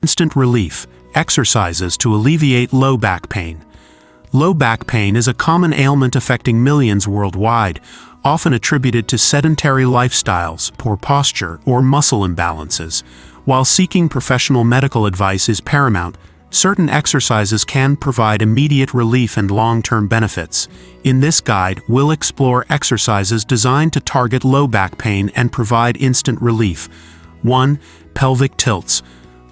Instant relief, exercises to alleviate low back pain. Low back pain is a common ailment affecting millions worldwide, often attributed to sedentary lifestyles, poor posture, or muscle imbalances. While seeking professional medical advice is paramount, certain exercises can provide immediate relief and long-term benefits. In this guide, we'll explore exercises designed to target low back pain and provide instant relief. 1. Pelvic tilts.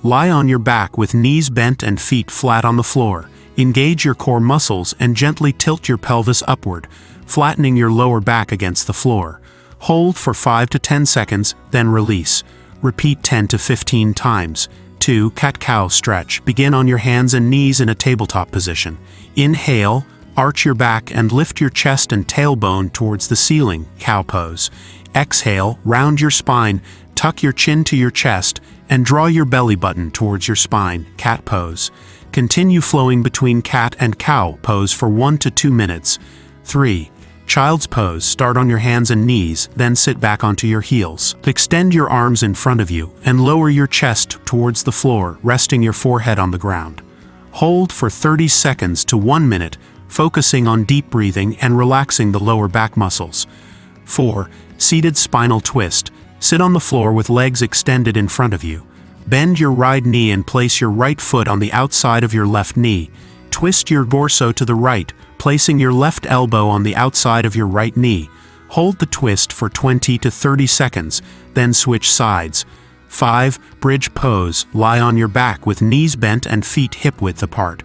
Lie on your back with knees bent and feet flat on the floor. Engage your core muscles and gently tilt your pelvis upward, flattening your lower back against the floor. Hold for 5 to 10 seconds, then release. Repeat 10 to 15 times. 2. Cat-cow stretch. Begin on your hands and knees in a tabletop position. Inhale, arch your back and lift your chest and tailbone towards the ceiling, cow pose. Exhale, round your spine, tuck your chin to your chest, and draw your belly button towards your spine, cat pose. Continue flowing between cat and cow pose for 1 to 2 minutes. 3. Child's pose. Start on your hands and knees, then sit back onto your heels. Extend your arms in front of you and lower your chest towards the floor, resting your forehead on the ground. Hold for 30 seconds to 1 minute, focusing on deep breathing and relaxing the lower back muscles. 4. Seated spinal twist. Sit on the floor with legs extended in front of you. Bend your right knee and place your right foot on the outside of your left knee. Twist your torso to the right, placing your left elbow on the outside of your right knee. Hold the twist for 20 to 30 seconds, then switch sides. 5. Bridge pose. Lie on your back with knees bent and feet hip-width apart.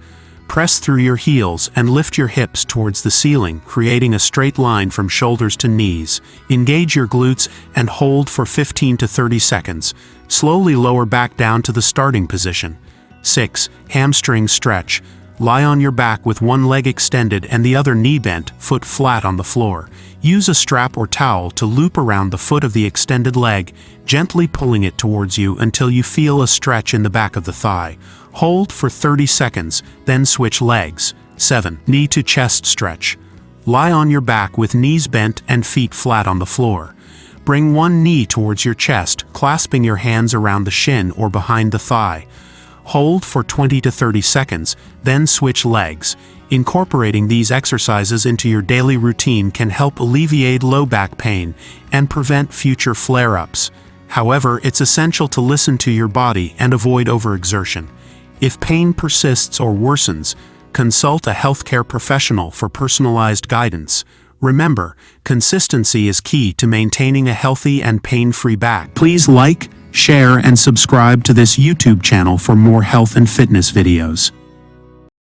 Press through your heels and lift your hips towards the ceiling, creating a straight line from shoulders to knees. Engage your glutes and hold for 15 to 30 seconds. Slowly lower back down to the starting position. 6. Hamstring stretch. Lie on your back with one leg extended and the other knee bent, foot flat on the floor. Use a strap or towel to loop around the foot of the extended leg, gently pulling it towards you until you feel a stretch in the back of the thigh. Hold for 30 seconds, then switch legs. 7. Knee to chest stretch. Lie on your back with knees bent and feet flat on the floor. Bring one knee towards your chest, clasping your hands around the shin or behind the thigh. Hold for 20 to 30 seconds, then switch legs. Incorporating these exercises into your daily routine can help alleviate low back pain and prevent future flare-ups. However, it's essential to listen to your body and avoid overexertion. If pain persists or worsens, consult a healthcare professional for personalized guidance. Remember, consistency is key to maintaining a healthy and pain-free back. Please like, share, and subscribe to this YouTube channel for more health and fitness videos.